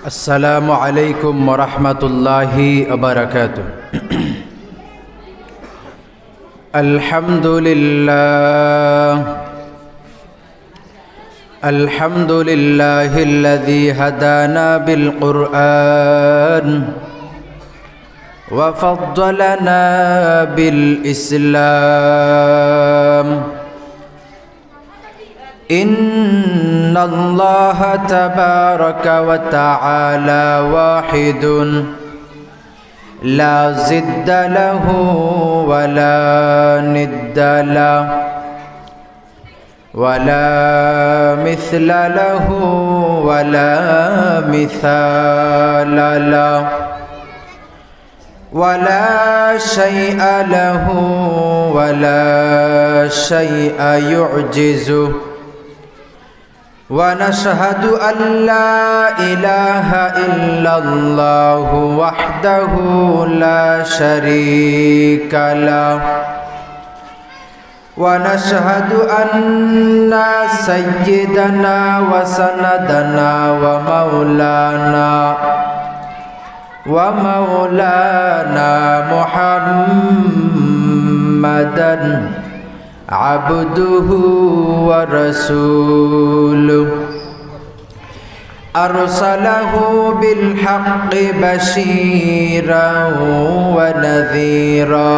السلام عليكم ورحمة الله وبركاته. الحمد لله الذي هدانا بالقرآن وفضلنا بالإسلام. إن الله تبارك وتعالى واحد لا ضد له ولا ند له ولا مثل له ولا مثال له ولا شيء له ولا شيء يعجزه. ونشهد أن لا إله إلا الله وحده لا شريك له. ونشهد أن سيدنا وسندنا ومولانا محمدا عبده ورسوله أرسله بالحق بشيرا ونذيرا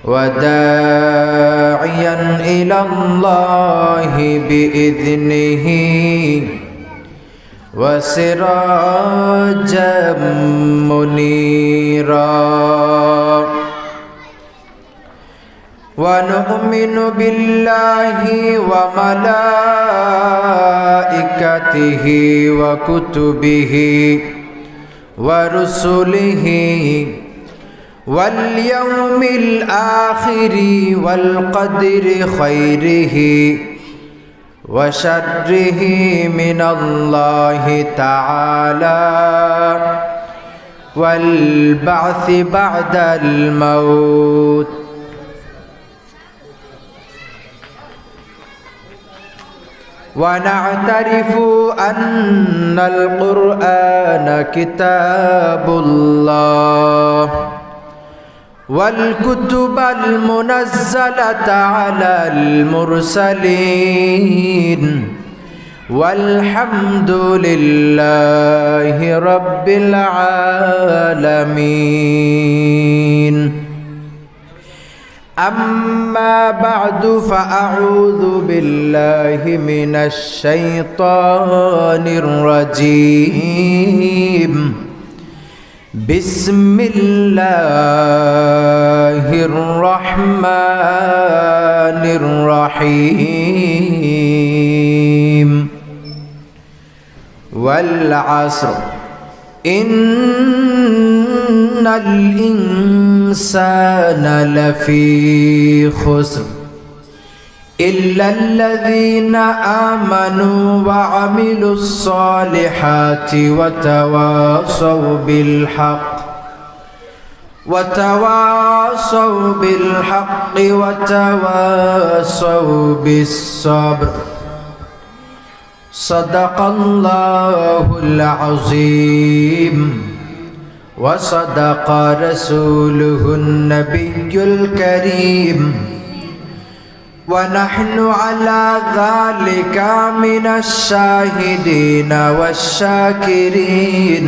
وداعيا إلى الله بإذنه وسراجا منيرا. ونؤمن بالله وملائكته وكتبه ورسله واليوم الآخر والقدر خيره وشره من الله تعالى والبعث بعد الموت. ونعترف أن القرآن كتاب الله والكتب المنزلة على المرسلين والحمد لله رب العالمين. أما بعد فأعوذ بالله من الشيطان الرجيم. بسم الله الرحمن الرحيم. والعصر إن الإنسان لفي خسر إلا الذين آمنوا وعملوا الصالحات وتواصوا بالحق وتواصوا بالصبر. صدق الله العظيم وصدق رسوله النبي الكريم. ونحن على ذلك من الشاهدين والشاكرين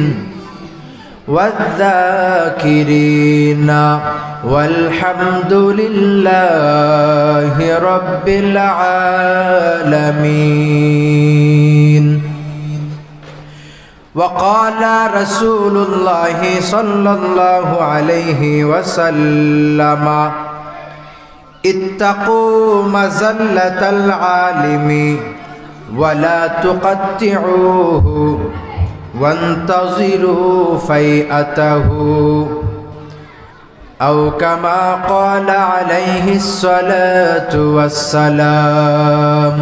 والذاكرين والحمد لله رب العالمين. وقال رسول الله صلى الله عليه وسلم اتقوا مزلة العالم ولا تقطعوه وانتظروا فيئته أو كما قال عليه الصلاة والسلام.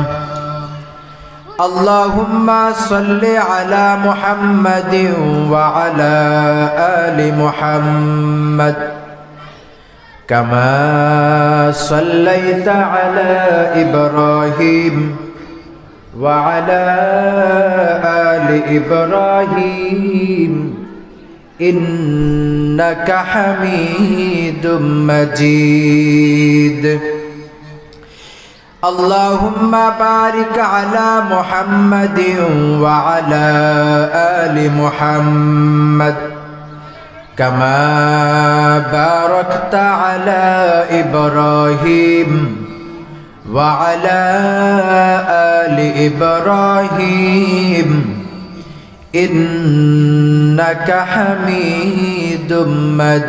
اللهم صل على محمد وعلى آل محمد كما صليت على إبراهيم وعلى آل آل إبراهيم إنك حميد مجيد اللهم بارك على محمد وعلى آل محمد كما باركت على إبراهيم وعلى آل إبراهيم إنك حميد مجيد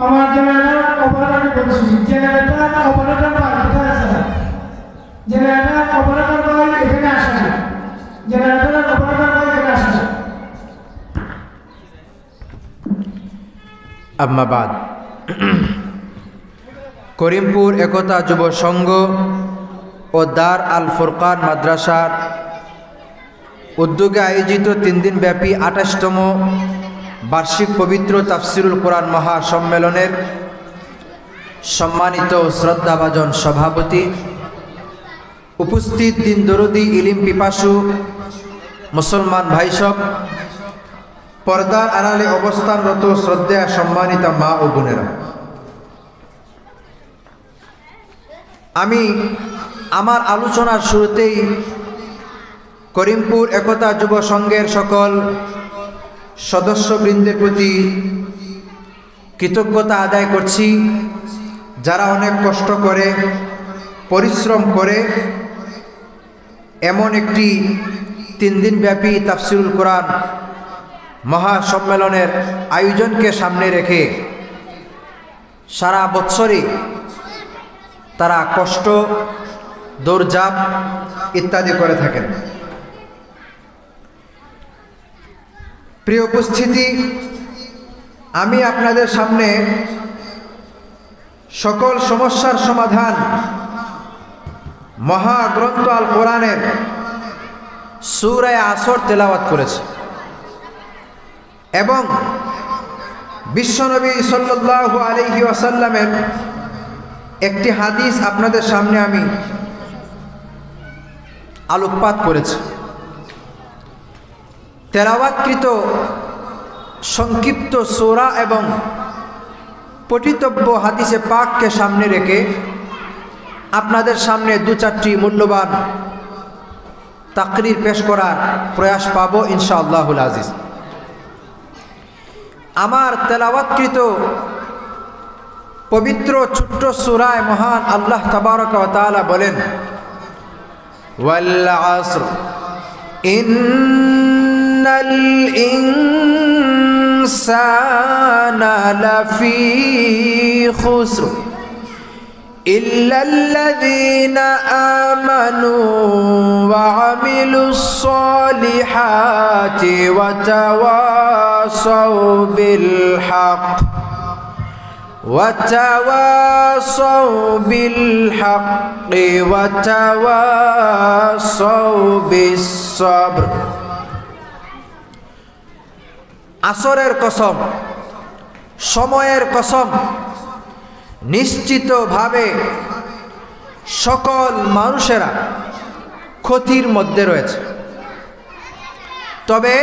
আমার generator operator বলছি generator operator ভাই কোথায় আছে জেনারেটর অপারেটর ভাই এখানে আসেন জেনারেটর অপারেটর ভাই এখানে আসেন আম্মা বাদ করিমপুর একতা যুব সংঘ ও দার আল ফুরকান মাদ্রাসার উদ্যোগে আয়োজিত 3 দিন ব্যাপী 28তম বার্ষিক পবিত্র তাফসিরুল কোরআন মহাসম্মেলনের সম্মানিত শ্রদ্ধাভাজন সভাপতি, উপস্থিত দিন দরদি ইলিম পিপাসু মুসলমান ভাইসব, পর্দার আড়ালে অবস্থানরত শ্রদ্ধেয় সম্মানিতা মা ও বোনেরা, আমি আমার আলোচনার শুরুতেই করিমপুর একতা যুব সংঘের সকল সদস্যবৃন্দের প্রতি কৃতজ্ঞতা আদায় করছি, যারা অনেক কষ্ট করে পরিশ্রম করে এমন একটি 3 দিন ব্যাপী তাফসিরুল কোরআন মহাসম্মেলনের আয়োজনকে সামনে রেখে সারা বৎসরই তারা কষ্ট, দৌড়ঝাঁপ ইত্যাদি করে থাকেন। প্রিয় উপস্থিতি, আমি আপনাদের সামনে সকল সমস্যার সমাধান মহাগ্রন্থ আল কোরআনের সূরা আসর তেলাওয়াত করেছি এবং বিশ্বনবী সাল্লাল্লাহু আলাইহি ওয়াসাল্লামের একটি হাদিস আপনাদের সামনে আমি আলোকপাত করেছি। তেলাওয়াতকৃত সংক্ষিপ্ত সূরা এবং পঠিতব্য হাদিসে পাককে সামনে রেখে আপনাদের সামনে 2-4টি মূল্যবান তাকরীর পেশ করার প্রয়াস পাবো ইনশাআল্লাহুল আজিজ। আমার তেলাওয়াতকৃত পবিত্র ছোট্ট সূরায় মহান আল্লাহ তাবারক ওয়া তাআলা বলেন, ওয়াল আসর ইন্নাল ইনসানা লাফি খুসর ইল্লাল্লাযীনা আমানু ওয়া আমিলুস সলিহাতি ওয়া তাওয়াসাউ বিল হক وتواصوا بالحق وتواصوا بالصبر। আসরের কসম, সময়ের কসম, নিশ্চিতভাবে সকল মানুষেরা ক্ষতির মধ্যে রয়েছে, তবে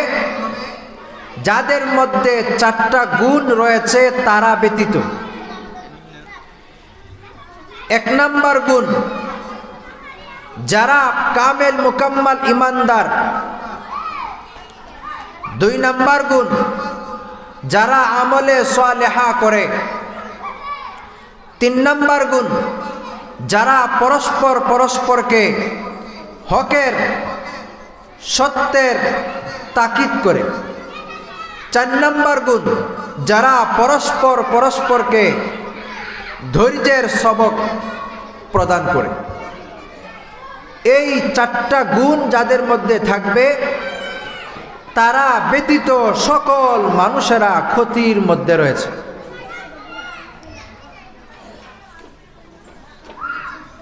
যাদের মধ্যে 4টা গুণ রয়েছে তারা ব্যতীত। 1 নম্বর গুণ, যারা কামেল মুকাম্মাল ইমানদার। 2 নম্বর গুণ, যারা আমলে সালেহা করে। 3 নম্বর গুণ, যারা পরস্পরকে হকের সত্যের তাকিদ করে। 4 নম্বর গুণ, যারা পরস্পরকে ধৈর্যের সবক প্রদান করে। এই 4টা গুণ যাদের মধ্যে থাকবে তারা ব্যতীত সকল মানুষেরা ক্ষতির মধ্যে রয়েছে।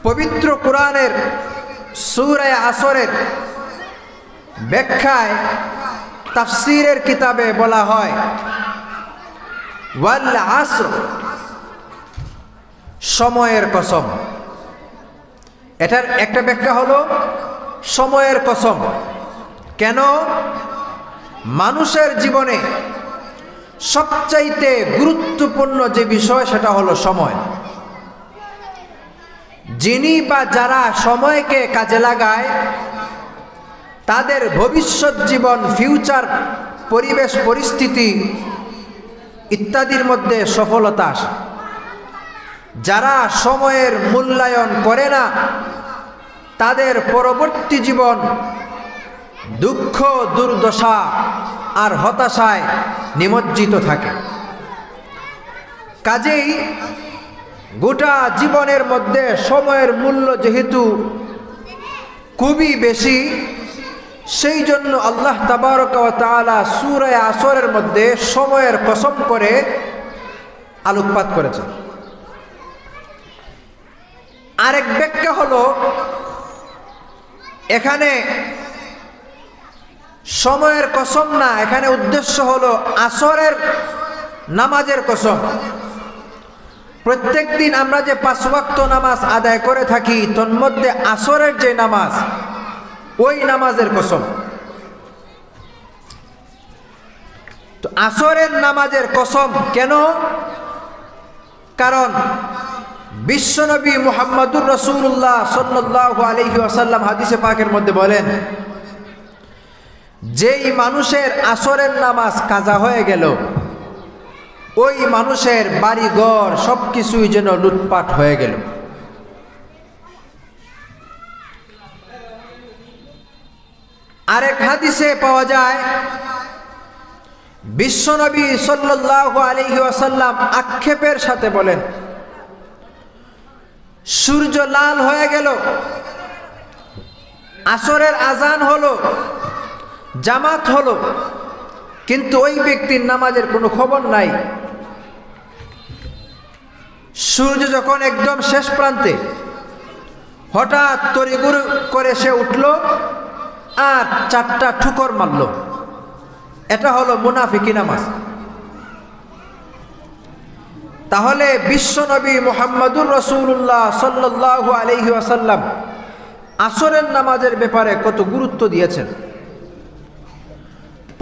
পবিত্র কোরআনের সূরা আসরের ব্যাখ্যায় তাফসীরের কিতাবে বলা হয় ওয়াল আসর, সময়ের কসম। এটার একটা ব্যাখ্যা হলো সময়ের কসম। কেন? মানুষের জীবনে সবচাইতে গুরুত্বপূর্ণ যে বিষয় সেটা হলো সময়। যিনি বা যারা সময়কে কাজে লাগায় তাদের ভবিষ্যৎ জীবন, ফিউচার, পরিবেশ পরিস্থিতি ইত্যাদির মধ্যে সফলতা আসে। যারা সময়ের মূল্যায়ন করে না তাদের পরবর্তী জীবন দুঃখ, দুর্দশা আর হতাশায় নিমজ্জিত থাকে। কাজেই গোটা জীবনের মধ্যে সময়ের মূল্য যেহেতু খুবই বেশি, সেই জন্য আল্লাহ তাবারক ওয়া তাআলা সূরা আসরের মধ্যে সময়ের কসম করে আলোকপাত করেছেন। আরেক ব্যাখ্যা হলো এখানে সময়ের কসম না, এখানে উদ্দেশ্য হলো আসরের নামাজের কসম। প্রত্যেক দিন আমরা যে 5 ওয়াক্ত নামাজ আদায় করে থাকি তন্মধ্যে আসরের যে নামাজ, ওই নামাজের কসম। তো আসরের নামাজের কসম কেন? কারণ বিশ্বনবী মুহাম্মদুর রাসূলুল্লাহ সাল্লাল্লাহু আলাইহি ওয়াসাল্লাম হাদিসে পাকের মধ্যে বলেন, যেই মানুষের আসরের নামাজ কাজা হয়ে গেল ওই মানুষের বাড়ি ঘর সবকিছুই যেন লুটপাট হয়ে গেল। আরেক হাদিসে পাওয়া যায় বিশ্বনবী সাল্লাল্লাহু আলাইহি ওয়াসাল্লাম আক্ষেপের সাথে বলেন, সূর্য লাল হয়ে গেল, আসরের আজান হলো, জামাত হলো, কিন্তু ওই ব্যক্তির নামাজের কোনো খবর নাই। সূর্য যখন একদম শেষ প্রান্তে, হঠাৎ তড়িঘড়ি করে সে উঠল আর 4টা ঠুকর মারল। এটা হলো মুনাফিকি নামাজ। তাহলে বিশ্বনবী মুহাম্মদুর রাসূলুল্লাহ সাল্লাল্লাহু আলাইহি ওয়াসাল্লাম আসরের নামাজের ব্যাপারে কত গুরুত্ব দিয়েছেন।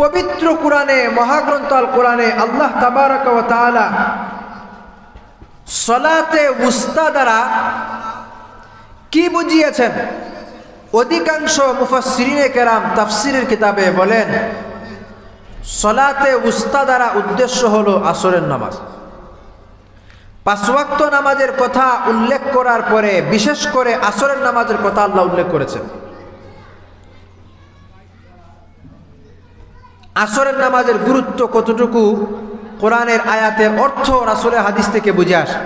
পবিত্র কোরআনে, মহাগ্রন্থ আল কোরআনে আল্লাহ তাবারক ওয়া তাআলা সলাতে উস্তা দ্বারা কি বুঝিয়েছেন? অধিকাংশ মুফাসসিরিনে কেরাম তাফসীরের কিতাবে বলেন সলাতে উস্তা দ্বারা উদ্দেশ্য হলো আসরের নামাজ। 5 ওয়াক্ত নামাজের কথা উল্লেখ করার পরে বিশেষ করে আসরের নামাজের কথা আল্লাহ উল্লেখ করেছেন। আসরের নামাজের গুরুত্ব কতটুকু কোরআনের আয়াতের অর্থ রাসূলের হাদিস থেকে বুঝে আসে।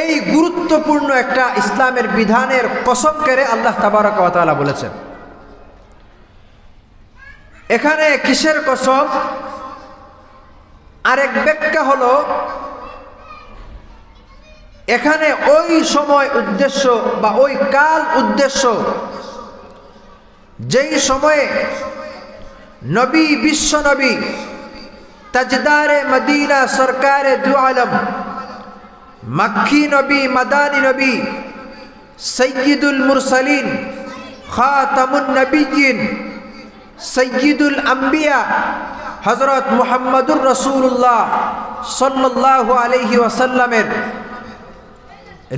এই গুরুত্বপূর্ণ একটা ইসলামের বিধানের কসম করে আল্লাহ তাবারক ওয়া তাআলা বলেছেন। এখানে কিসের কসম? আরেক ব্যাখ্যা হলো এখানে ওই সময় উদ্দেশ্য বা ওই কাল উদ্দেশ্য যেই সময়ে নবী, বিশ্বনবী, তাজদারে মদিনা, সরকারে দু আলম, মক্কি নবী, মাদানী নবী, সৈয়দুল মুরসালিন, খাতামুন নবিয়্যিন, সৈয়দুল আম্বিয়া হযরত মুহাম্মদুর রাসূলুল্লাহ সাল্লাল্লাহু আলাইহি ওয়াসাল্লামের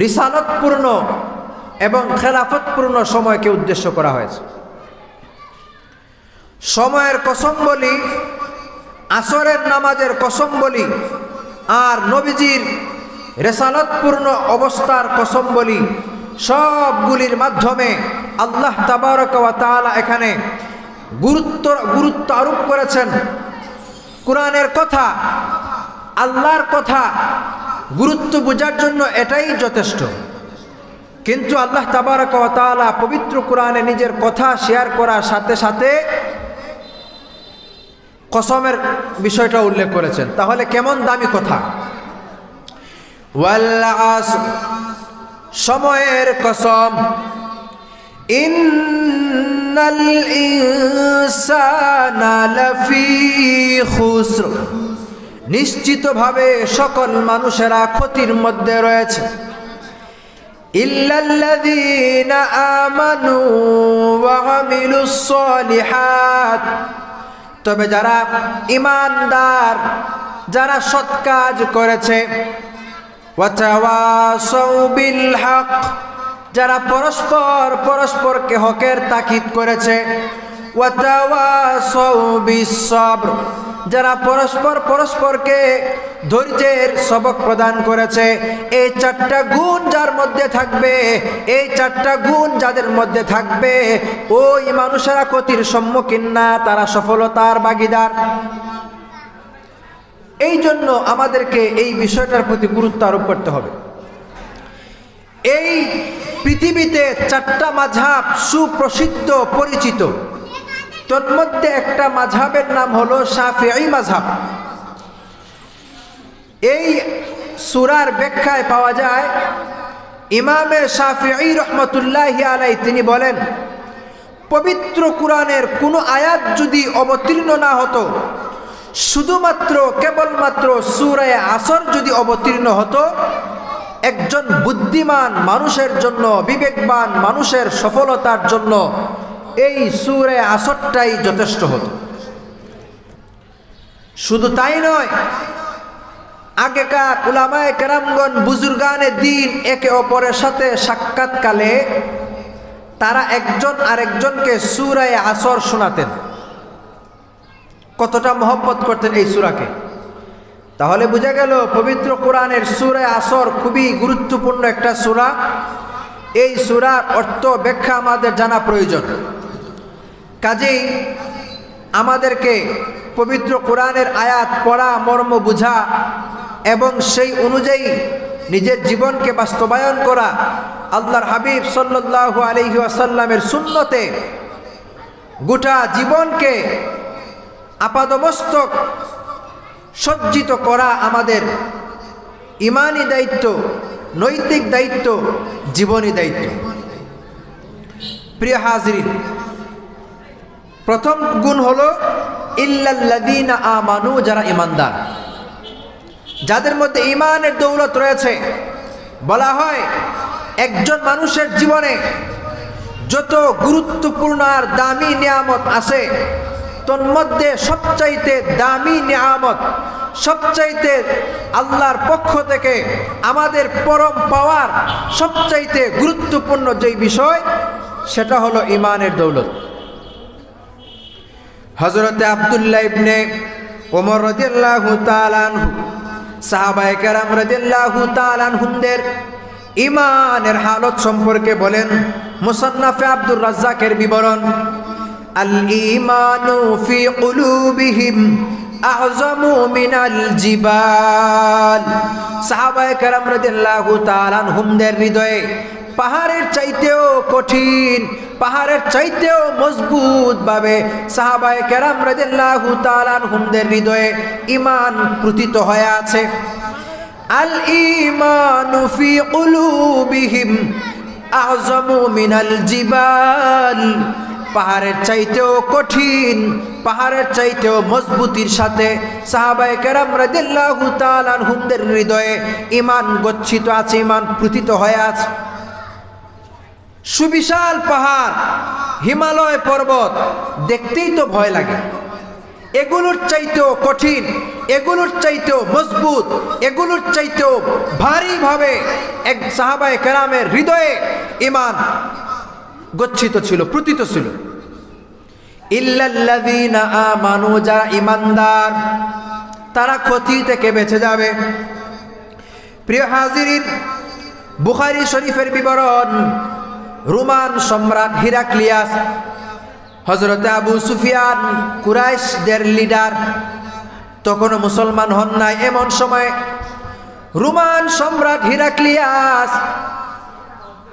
রিসালাতপূর্ণ এবং খেলাফতপূর্ণ সময়কে উদ্দেশ্য করা হয়েছে। সময়ের কসম বলি, আসরের নামাজের কসম বলি, আর নবীজির রিসালাতপূর্ণ অবস্থার কসম বলি, সবগুলির মাধ্যমে আল্লাহ তাবারক ওয়া তাআলা এখানে গুরুত্ব আরোপ করেছেন। কোরআনের কথা, আল্লাহর কথা গুরুত্ব বোঝার জন্য এটাই যথেষ্ট। কিন্তু আল্লাহ তাবারক ওয়া তাআলা পবিত্র কোরআনে নিজের কথা শেয়ার করার সাথে সাথে কসমের বিষয়টা উল্লেখ করেছেন। তাহলে কেমন দামি কথা! ওয়াল আসর, সময়ের কসম, ইন্নাল ইনসানা লাফি খুসর, নিশ্চিতভাবে সকল মানুষেরা ক্ষতির মধ্যে রয়েছে। ইল্লাল্লাযীনা আমানু ওয়া আমিলুস সালিহাত, তবে যারা ঈমানদার, যারা সৎ কাজ করেছে, ওয়া তাওয়াসাউ বিল হক, যারা পরস্পরকে হকের তাকিদ করেছে, ওয়া তাওয়াসাউ বিস সাবর, যারা পরস্পরকে ধৈর্যের সবক প্রদান করেছে। এই চারটা গুণ যার মধ্যে থাকবে, এই চারটা গুণ যাদের মধ্যে থাকবে, ওই মানুষেরা ক্ষতির সম্মুখীন না, তারা সফলতার ভাগীদার। এই জন্য আমাদেরকে এই বিষয়টার প্রতি গুরুত্ব আরোপ করতে হবে। এই পৃথিবীতে চারটা মাযহাব সুপ্রসিদ্ধ পরিচিত, তন্মধ্যে একটা মাযহাবের নাম হলো শাফিঈ মাযহাব। এই সূরার ব্যাখ্যায় পাওয়া যায় ইমামে শাফিঈ রাহমাতুল্লাহি আলাইহি তিনি বলেন, পবিত্র কুরআনের কোনো আয়াত যদি অবতীর্ণ না হতো, শুধুমাত্র কেবলমাত্র সূরা আসর যদি অবতীর্ণ হতো, একজন বুদ্ধিমান মানুষের জন্য, বিবেকবান মানুষের সফলতার জন্য এই সূরা আসরটাই যথেষ্ট হতো। শুধু তাই নয়, আগেকার উলামায়ে কেরামগণ, বুজুর্গানে দ্বীন একে অপরের সাথে সাক্ষাৎকালে তারা একজন আরেকজনকে সূরা আসর শোনাতেন। কতটা মহব্বত করতেন এই সূরাকে। তাহলে বোঝা গেল পবিত্র কোরআনের সূরা আসর খুবই গুরুত্বপূর্ণ একটা সূরা। এই সূরার অর্থ ব্যাখ্যা আমাদের জানা প্রয়োজন। কাজেই আমাদেরকে পবিত্র কোরআনের আয়াত পড়া, মর্ম বুঝা এবং সেই অনুযায়ী নিজের জীবনকে বাস্তবায়ন করা, আল্লাহর হাবিব সাল্লাল্লাহু আলাইহি ওয়াসাল্লামের সুন্নতে গোটা জীবনকে আপাদমস্তক সজ্জিত করা আমাদের ঈমানি দায়িত্ব, নৈতিক দায়িত্ব, জীবনী দায়িত্ব। প্রিয় হাজিরিন, প্রথম গুণ হলো ইল্লাল্লাযীনা আমানু, যারা ঈমানদার, যাদের মধ্যে ঈমানের দৌলত রয়েছে। বলা হয় একজন মানুষের জীবনে যত গুরুত্বপূর্ণ আর দামি নিয়ামত আছে, তন্মধ্যে সবচাইতে দামি নিয়ামত, সবচাইতে আল্লাহর পক্ষ থেকে আমাদের পরম পাওয়ার সবচাইতে গুরুত্বপূর্ণ যেই বিষয়, সেটা হলো ঈমানের দৌলত। হযরতে আব্দুল্লাহ ইবনে ওমর রাদিয়াল্লাহু তাআলা আনহু, সাহাবায়ে কেরাম রাদিয়াল্লাহু তাআলা আনহুদের ঈমানের হালত সম্পর্কে বলেন, মুসান্নাফে আব্দুর রাজ্জাকের বিবরণ, আল ঈমানু ফি কুলুবিহিম আযমু মিনাল জিবাল। সাহাবায়ে কেরাম রাদিয়াল্লাহু তাআলা আনহুদের হৃদয়ে পাহাড়ের চাইতেও কঠিন, পাহাড়ের চাইতেও মজবুত ভাবে সাহাবায়ে কেরাম রাদিয়াল্লাহু তাআলা আনহুদের হৃদয়ে ঈমান প্রতীত হয়ে আছে। আল ঈমানু ফি কুলুবিহিম আযমু মিনাল জিবাল, পাহাড়ের চাইতেও কঠিন, পাহাড়ের চাইতেও মজবুতির সাথে সাহাবায়ে কেরাম রাদিয়াল্লাহু তাআলা আনহুদের হৃদয়ে ঈমান গচ্ছিত আছে, ঈমান প্রতীত হয়ে আছে। সুবিশাল পাহাড়, হিমালয় পর্বত দেখতেই তো ভয় লাগে। এগুলোর চাইতেও কঠিন, এগুলোর চাইতেও মজবুত, এগুলোর চাইতেও ভারীভাবে এক সাহাবায়ে কেরামের হৃদয়ে ঈমান গচ্ছিত ছিল, প্রতীত ছিল। ইল্লাল্লাযীনা আমানু, যারা ঈমানদার, তারা ক্ষতি থেকে বেঁচে যাবে। প্রিয় হাজিরিন, বুখারী শরীফের বিবরণ, রোমান সম্রাট হিরাক্লিয়াস, হযরতে আবু সুফিয়ান কুরাইশদের লিডার, তখনও মুসলমান হন নাই। এমন সময় রোমান সম্রাট হিরাক্লিয়াস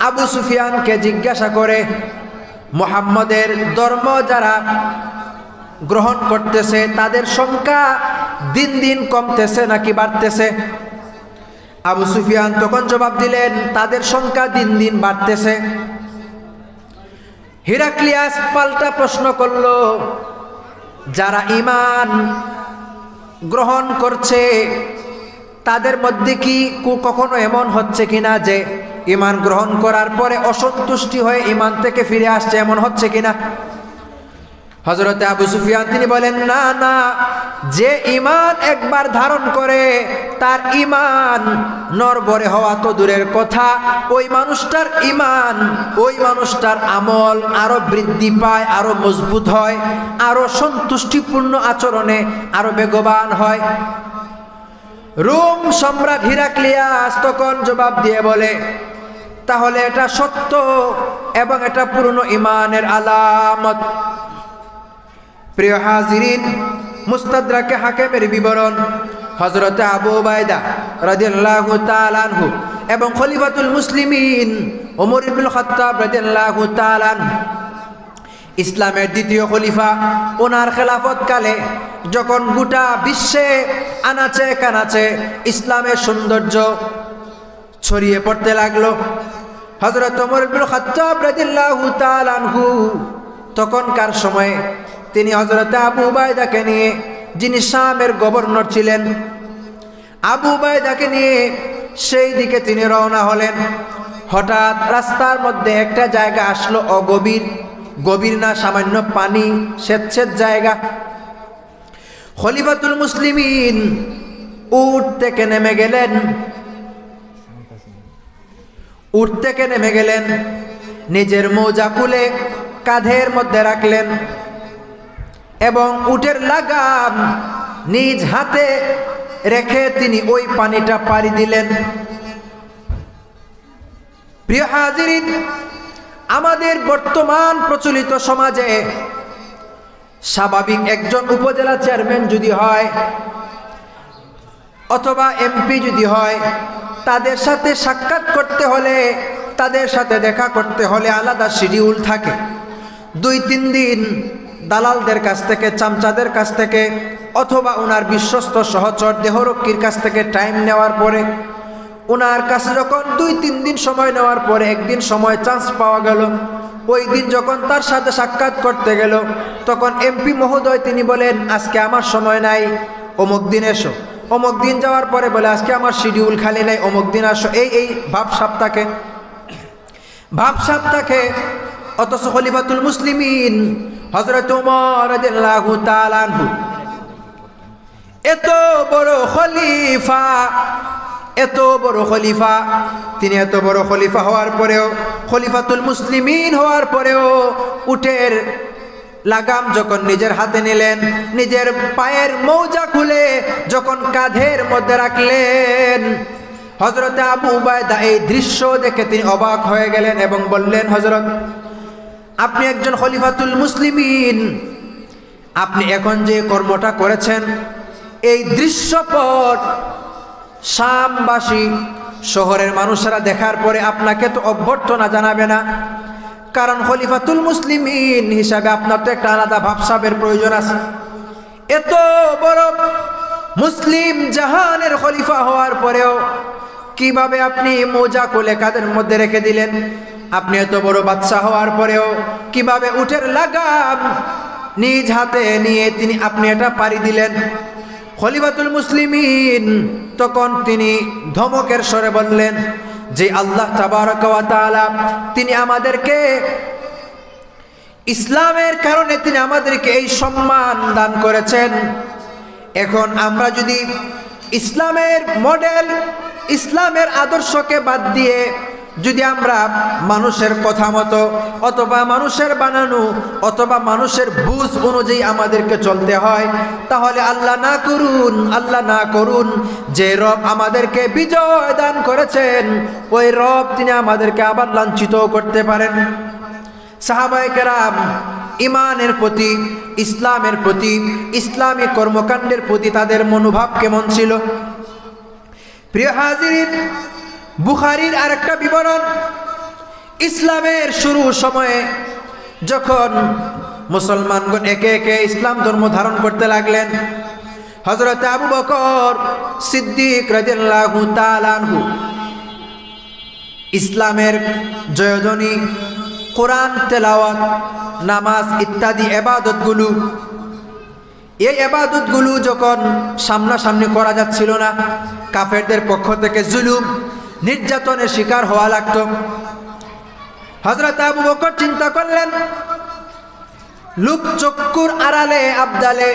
আবু সুফিয়ানকে জিজ্ঞাসা করে, মুহাম্মদের ধর্ম যারা গ্রহণ করতেছে তাদের সংখ্যা দিন দিন কমতেছে নাকি বাড়তেছে? আবু সুফিয়ান তখন জবাব দিলেন, তাদের সংখ্যা দিন দিন বাড়তেছে। হিরাক্লিয়াস পাল্টা প্রশ্ন করল, যারা ঈমান গ্রহণ করছে তাদের মধ্যে কি কখনো এমন হচ্ছে কিনা যে ঈমান গ্রহণ করার পরে অসন্তুষ্টি হয়ে ঈমান থেকে ফিরে আসছে, এমন হচ্ছে কিনা? হযরতে আবু সুফিয়ান তিনি বলেন, না না, যে ঈমান একবার ধারণ করে তার ঈমান নড়বড়ে হওয়া তো দূরের কথা, ওই মানুষটার ঈমান, ওই মানুষটার আমল আরো বৃদ্ধি পায়, আরো মজবুত হয়, আরো সন্তুষ্টিপূর্ণ আচরণে আরো বেগবান হয়। রোম সম্রাট হিরাক্লিয়াস তখন জবাব দিয়ে বলে, তাহলে এটা সত্য এবং এটা পূর্ণ ঈমানের আলামত। প্রিয় হাজিরিন, মুস্তাদরাকে হাকিমের বিবরণ হযরতে আবু উবাইদা রাদিয়াল্লাহু তাআলা আনহু এবং খলিফাতুল মুসলিমিন ওমর ইবনে খাত্তাব রাদিয়াল্লাহু তাআলা আনহু, ইসলামের দ্বিতীয় খলিফা, ওনার খেলাফতকালে যখন গোটা বিশ্বে আনাচে কানাচে ইসলামের সৌন্দর্য ছড়িয়ে পড়তে লাগলো, হযরত ওমর ইবনে খাত্তাব রাদিয়াল্লাহু তাআলা আনহু তখনকার সময়ে তিনি হযরতে আবু উবাইদাকে নিয়ে, যিনি শামের গভর্নর ছিলেন, আবু উবাইদাকে নিয়ে সেই দিকে তিনি রওনা হলেন। হঠাৎ রাস্তার মধ্যে একটা জায়গা আসলো, অগভীর, গভীর না, সামান্য পানি, স্বেচ্ছেদ জায়গা। খলিফাতুল মুসলিমিন উট থেকে নেমে গেলেন, নিজের মোজা খুলে কাঁধের মধ্যে রাখলেন এবং উটের লাগাম নিজ হাতে রেখে তিনি ওই পানিটা পাড়ি দিলেন। প্রিয় হাজিরিন, আমাদের বর্তমান প্রচলিত সমাজে স্বাভাবিক একজন উপজেলা চেয়ারম্যান যদি হয় অথবা এমপি যদি হয়, তাদের সাথে সাক্ষাৎ করতে হলে, তাদের সাথে দেখা করতে হলে আলাদা শিডিউল থাকে। 2-3 দিন দালালদের কাছ থেকে, চামচাদের কাছ থেকে অথবা ওনার বিশ্বস্ত সহচর দেহরক্ষীর কাছ থেকে টাইম নেওয়ার পরে, ওনার কাছে যখন 2-3 দিন সময় নেওয়ার পরে একদিন সময় চান্স পাওয়া গেল, ওই দিন যখন তার সাথে সাক্ষাৎ করতে গেল, তখন এমপি মহোদয় তিনি বলেন, আজকে আমার সময় নাই, অমুক দিন এসো। অমুক দিন যাওয়ার পরে বলে, আজকে আমার শিডিউল খালি নাই, অমুক দিন আসো। এই ভাবসাব থাকে। অথচ খলিফাতুল মুসলিমিন হযরত ওমর রাদিয়াল্লাহু তাআলা আনহু এত বড় খলিফা, তিনি এত বড় খলিফা হওয়ার পরেও, খলিফাতুল মুসলিমিন হওয়ার পরেও উটের লাগাম যখন নিজের হাতে নিলেন, নিজের পায়ের মৌজা খুলে যখন কাঁধের মধ্যে রাখলেন, হযরতে আবু উবাইদা এই দৃশ্য দেখে তিনি অবাক হয়ে গেলেন এবং বললেন, হযরত, আপনি একজন খলিফাতুল মুসলিমিন, আপনি এখন যে কর্মটা করেছেন, এই দৃশ্যপট শামবাসী শহরের মানুষেরা দেখার পরে আপনাকে তো অভ্যর্থনা জানাবে না, কারণ খলিফাতুল মুসলিমিন হিসাবে আপনার তো একটা আলাদা ভাবসাবের প্রয়োজন আছে। এত বড় মুসলিম জাহানের খলিফা হওয়ার পরেও কিভাবে আপনি মোজা কোলে কাঁধের মধ্যে রেখে দিলেন? আপনি এত বড় বাদশা হওয়ার পরেও কিভাবে উটের লাগাম নিজ হাতে নিয়ে আপনি এটা পাড়ি দিলেন? খলিফাতুল মুসলিমিন তখন তিনি ধমকের স্বরে বললেন যে, আল্লাহ তাবারক ওয়া তাআলা তিনি আমাদেরকে ইসলামের কারণে তিনি আমাদেরকে এই সম্মান দান করেছেন। এখন আমরা যদি ইসলামের মডেল, ইসলামের আদর্শকে বাদ দিয়ে যদি আমরা মানুষের কথা মতো অথবা মানুষের বানানো অথবা মানুষের বুঝ অনুযায়ী আমাদেরকে চলতে হয়, তাহলে আল্লাহ না করুন যে রব আমাদেরকে বিজয় দান করেছেন, ওই রব তিনি আমাদেরকে আবার লাঞ্ছিত করতে পারেন। সাহাবায়ে কেরাম ইমানের প্রতি, ইসলামের প্রতি, ইসলামী কর্মকাণ্ডের প্রতি তাদের মনোভাব কেমন ছিল? প্রিয় হাজিরিন, বুখারীর আরেকটা বিবরণ, ইসলামের শুরু সময়ে যখন মুসলমানগণ একে একে ইসলাম ধর্ম ধারণ করতে লাগলেন, হযরত আবু বকর সিদ্দিক রাদিয়াল্লাহু তাআলা আনহু ইসলামের জয়ধ্বনি কোরআন তেলাওয়াত, নামাজ ইত্যাদি এবাদতগুলো, এই এবাদতগুলো যখন সামনাসামনি করা যাচ্ছিল না, কাফেরদের পক্ষ থেকে জুলুম নির্যাতনের শিকার হওয়া লাগতো। হযরত আবু বকর চিন্তা করলেন, লোক চক্ষুর আড়ালে আবদালে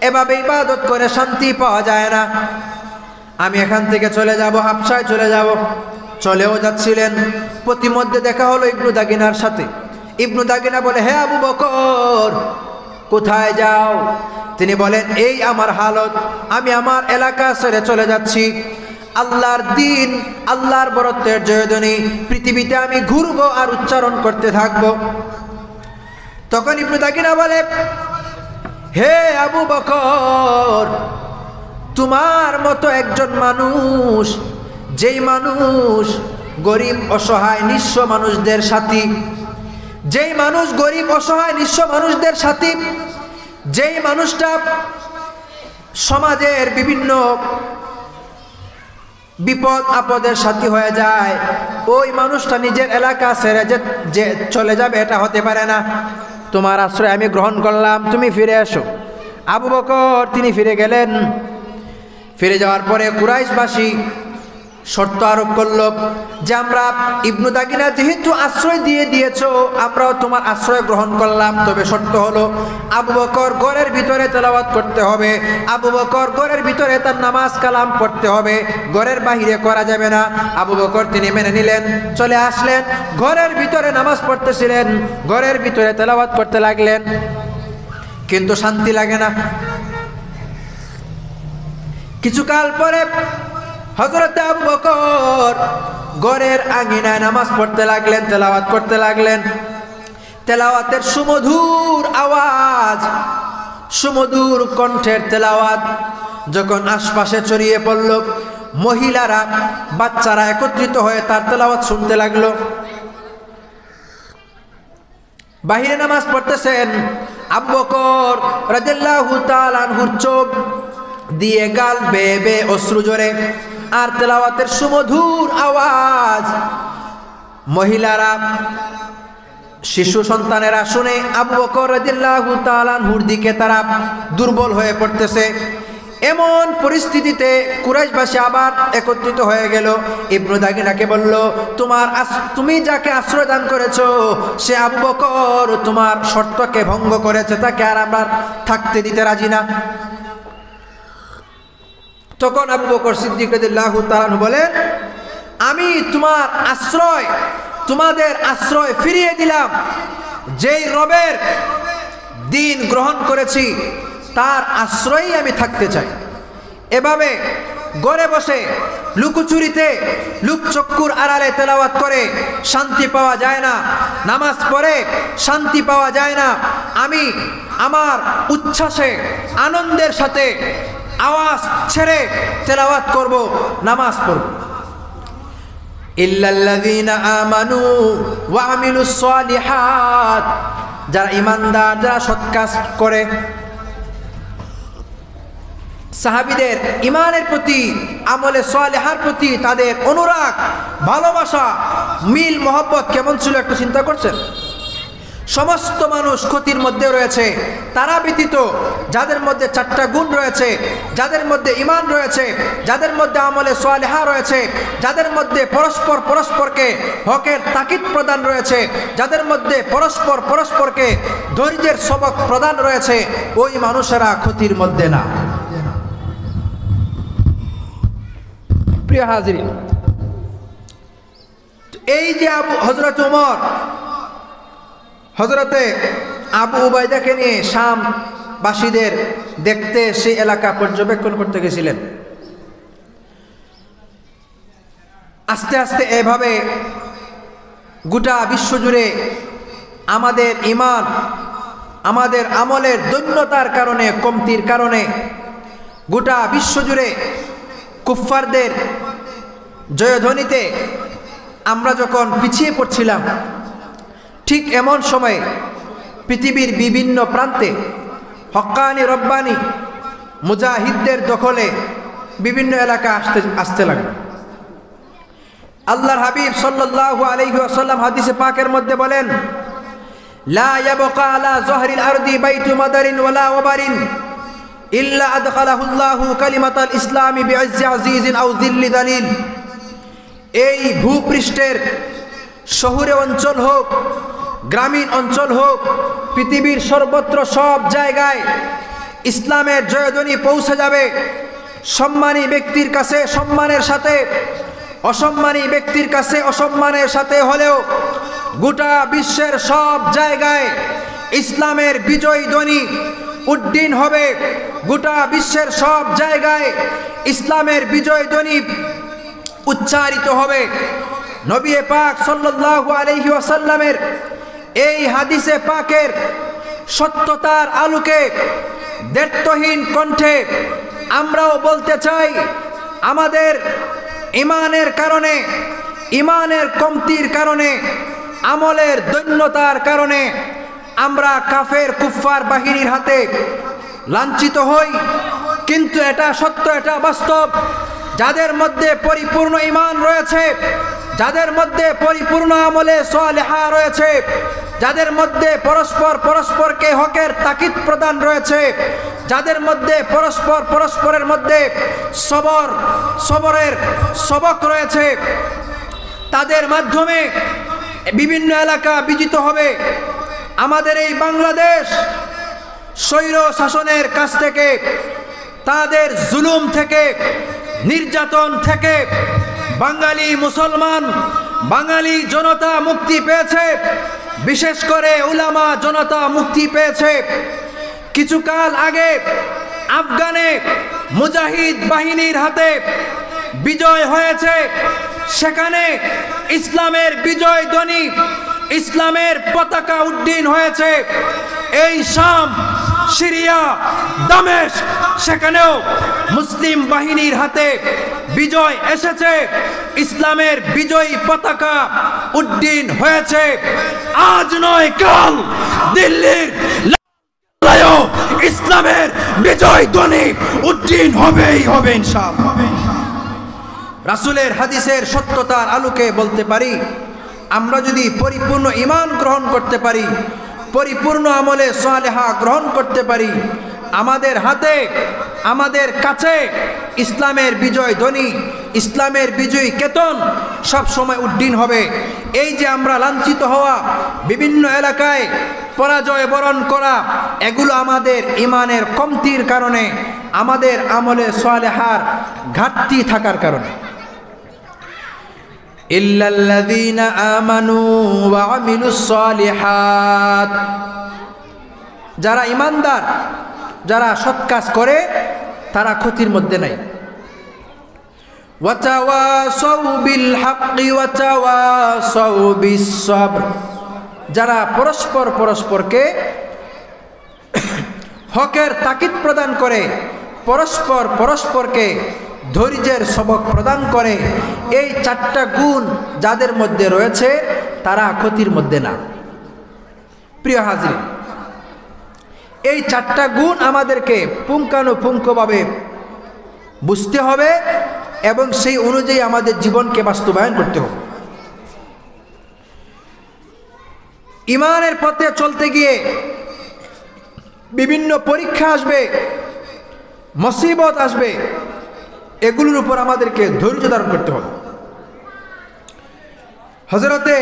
এভাবে ইবাদত করে শান্তি পাওয়া যায় না, আমি এখান থেকে চলে যাব, হাবশায় চলে যাব। চলেও যাচ্ছিলেন, প্রতিমধ্যে দেখা হলো ইবনু দাগিনার সাথে। ইবনু দাগিনা বলে, হে আবু বকর, কোথায় যাও? তিনি বলেন, এই আমার হালত, আমি আমার এলাকা ছেড়ে চলে যাচ্ছি। আল্লাহর দিন, আল্লাহর বরত্বের জয়ধ্বনি পৃথিবীতে আমি ঘুরবো আর উচ্চারণ করতে থাকবো। তখন ইবনু দাগিনা বলে, হে আবু বকর, তোমার মতো একজন মানুষ, যেই মানুষ গরিব অসহায় নিঃস্ব মানুষদের সাথী, যেই মানুষ গরিব অসহায় নিঃস্ব মানুষদের সাথী, যেই মানুষটা সমাজের বিভিন্ন বিপদ আপদের সাথী হয়ে যায়, ওই মানুষটা নিজের এলাকা ছেড়ে যে চলে যাবে, এটা হতে পারে না। তোমার আশ্রয় আমি গ্রহণ করলাম, তুমি ফিরে এসো। আবু বকর তিনি ফিরে গেলেন। ফিরে যাওয়ার পরে কুরাইশবাসী শর্ত আরোপ করল যে, আমরা ইবনু দাগিনা যেহেতু আশ্রয় দিয়েছো, আমরাও তোমার আশ্রয় গ্রহণ করলাম, তবে শর্ত হলো আবু বকর ঘরের ভিতরে তেলাওয়াত করতে হবে, আবু বকর ঘরের ভিতরে তার নামাজ কালাম পড়তে হবে, ঘরের বাহিরে করা যাবে না। আবু বকর তিনি মেনে নিলেন, চলে আসলেন, ঘরের ভিতরে নামাজ পড়তেছিলেন, ঘরের ভিতরে তেলাওয়াত করতে লাগলেন, কিন্তু শান্তি লাগে না। কিছুকাল পরে হযরত আবু বকর ঘরের আঙিনায় নামাজ পড়তে লাগলেন, তেলাওয়াত করতে লাগলেন। তেলাওয়াতের সুমধুর আওয়াজ, সুমধুর কণ্ঠের তেলাওয়াত যখন আশপাশে ছড়িয়ে পড়ল, মহিলারা বাচ্চারা একত্রিত হয়ে তার তেলাওয়াত শুনতে লাগলো। বাহিরে নামাজ পড়তেছেন, আবু বকর রাদিয়াল্লাহু তাআলা আনহুর চোখ দিয়ে গাল বেয়ে বেয়ে অশ্রু ঝরে, আর তেলাওয়াতের সুমধুর আওয়াজ মহিলারা, শিশু সন্তানেরা শুনে আবু বকর রাদিয়াল্লাহু তাআলা আনহুর দিকে তারা দুর্বল হয়ে পড়তেছে। এমন পরিস্থিতিতে কুরাইশবাসী আবার একত্রিত হয়ে গেল। ইবনু দাগিনাকে বলল, তুমি যাকে আশ্রয় দান করেছো সে আবু বকর তোমার শর্তকে ভঙ্গ করেছে, তাকে আর আমরা থাকতে দিতে রাজি না। তখন আবু বকর সিদ্দিক রাদিয়াল্লাহু তাআলা আনহু বলেন, আমি তোমাদের আশ্রয় ফিরিয়ে দিলাম, যেই রবের দিন গ্রহণ করেছি তার আশ্রয়েই আমি থাকতে চাই। এভাবে ঘরে বসে লুকোচুরিতে লুকচক্ষুর আড়ালে তেলাওয়াত করে শান্তি পাওয়া যায় না, নামাজ পড়ে শান্তি পাওয়া যায় না। আমি আমার উচ্ছ্বাসে আনন্দের সাথে আওয়াজ ছেড়ে তেলাওয়াত করব, নামাজ পড়ব। ইল্লাল্লাযীনা আমানু ওয়া আমিলুস সালিহাত, যারা ঈমানদার, যারা সৎ কাজ করে। সাহাবীদের ঈমানের প্রতি, আমলে সালেহার প্রতি তাদের অনুরাগ, ভালোবাসা, মিল মহব্বত কেমন ছিল একটু চিন্তা করছেন? সমস্ত মানুষ ক্ষতির মধ্যে রয়েছে, তারা ব্যতীত যাদের মধ্যে 4টা গুণ রয়েছে, যাদের মধ্যে ঈমান রয়েছে, যাদের মধ্যে আমলে সালেহা রয়েছে, যাদের মধ্যে পরস্পরকে হকের তাকিদ প্রদান রয়েছে, যাদের মধ্যে পরস্পরকে ধৈর্যের সবক প্রদান রয়েছে, ওই মানুষেরা ক্ষতির মধ্যে না। প্রিয় হাজিরিন, এই যে হযরত ওমর হযরতে আবু উবাইদাকে নিয়ে শামবাসীদের দেখতে সেই এলাকা পর্যবেক্ষণ করতে গেছিলেন। আস্তে আস্তে এভাবে গোটা বিশ্বজুড়ে আমাদের ঈমান, আমাদের আমলের দৈন্যতার কারণে, কমতির কারণে গোটা বিশ্বজুড়ে কুফফারদের জয়ধ্বনিতে আমরা যখন পিছিয়ে পড়ছিলাম, ঠিক এমন সময়ে পৃথিবীর বিভিন্ন প্রান্তে হক্কানি রব্বানি মুজাহিদদের দখলে বিভিন্ন এলাকা আসতে লাগলো। আল্লাহর হাবিব সাল্লাল্লাহু আলাইহি ওয়াসাল্লাম হাদিসে পাকের মধ্যে বলেন, লা ইয়াবকা আলা যহরিল আরদি বাইতু মাদারিন ওয়ালা ওয়াবারিন ইল্লা আদখালাহুল্লাহু কালিমাতাল ইসলামি বিইজ্জি আজিজিন আও যিল্লি দালিল। এই ভূপৃষ্ঠের শহুরে অঞ্চল হোক, গ্রামীণ অঞ্চল হোক, পৃথিবীর সর্বত্র সব জায়গায় ইসলামের জয়ধ্বনি পৌঁছে যাবে। সম্মানী ব্যক্তির কাছে সম্মানের সাথে, অসম্মানী ব্যক্তির কাছে অসম্মানের সাথে হলেও গোটা বিশ্বের সব জায়গায় ইসলামের বিজয় ধ্বনি উড্ডীন হবে। গোটা বিশ্বের সব জায়গায় ইসলামের বিজয় ধ্বনি উচ্চারিত হবে। নবী পাক সাল্লাল্লাহু আলাইহি ওয়াসাল্লামের এই হাদিসে পাকের সত্যতার আলোকে দ্ব্যর্থহীন কণ্ঠে আমরাও বলতে চাই, আমাদের ইমানের কারণে, ইমানের কমতির কারণে, আমলের দৈন্যতার কারণে আমরা কাফের কুফফার বাহিনীর হাতে লাঞ্ছিত হই। কিন্তু এটা সত্য, এটা বাস্তব। যাদের মধ্যে পরিপূর্ণ ঈমান রয়েছে, যাদের মধ্যে পরিপূর্ণ আমলে সালেহা রয়েছে, যাদের মধ্যে পরস্পরকে হকের তাকিদ প্রদান রয়েছে, যাদের মধ্যে পরস্পরের মধ্যে সবরের সবক রয়েছে, তাদের মাধ্যমে বিভিন্ন এলাকা বিজিত হবে। আমাদের এই বাংলাদেশ স্বৈর শাসনের কাছ থেকে, তাদের জুলুম থেকে, নির্যাতন থেকে বাঙালি মুসলমান, বাঙালি জনতা মুক্তি পেয়েছে। বিশেষ করে উলামা জনতা মুক্তি পেয়েছে। কিছুকাল আগে আফগানে মুজাহিদ বাহিনীর হাতে বিজয় হয়েছে। সেখানে ইসলামের বিজয় ধ্বনি, ইসলামের পতাকা উড্ডীন হয়েছে। এই শাম, সিরিয়া, দামেস্ক, সেখানেও মুসলিম বাহিনীর হাতে বিজয় এসেছে। ইসলামের বিজয়ী পতাকা উড্ডীন হয়েছে। আজ নয় কাল দিল্লির ইসলামের বিজয় ধ্বনি উড্ডীন হবেই হবে ইনশাআল্লাহ। রাসূলের হাদিসের সত্যতার আলোকে বলতে পারি, আমরা যদি পরিপূর্ণ ঈমান গ্রহণ করতে পারি, পরিপূর্ণ আমলে সালেহা গ্রহণ করতে পারি, আমাদের হাতে, আমাদের কাছে ইসলামের বিজয় ধ্বনি, ইসলামের বিজয়ী কেতন সব সময় উড্ডীন হবে। এই যে আমরা লাঞ্ছিত হওয়া, বিভিন্ন এলাকায় পরাজয় বরণ করা, এগুলো আমাদের ঈমানের কমতির কারণে, আমাদের আমলে সালেহার ঘাটতি থাকার কারণে। ইল্লাল্লাযীনা আমানু ওয়া আমিলুস সালিহাত, যারা ঈমানদার, যারা সৎ কাজ করে, তারা ক্ষতির মধ্যে নাই। ওয়া তাওয়াসাউ বিল হাক্কি ওয়া তাওয়াসাউ বিস সাবর, যারা পরস্পরকে হকের তাকিদ প্রদান করে, পরস্পরকে ধৈর্যের সবক প্রদান করে, এই চারটা গুণ যাদের মধ্যে রয়েছে তারা ক্ষতির মধ্যে না। প্রিয় হাজরিন, এই চারটা গুণ আমাদেরকে পুঙ্খানুপুঙ্খভাবে বুঝতে হবে এবং সেই অনুযায়ী আমাদের জীবনকে বাস্তবায়ন করতে হবে। ঈমানের পথে চলতে গিয়ে বিভিন্ন পরীক্ষা আসবে, মুসিবত আসবে, এগুলোর উপর আমাদেরকে ধৈর্য ধারণ করতে হবে। হযরতে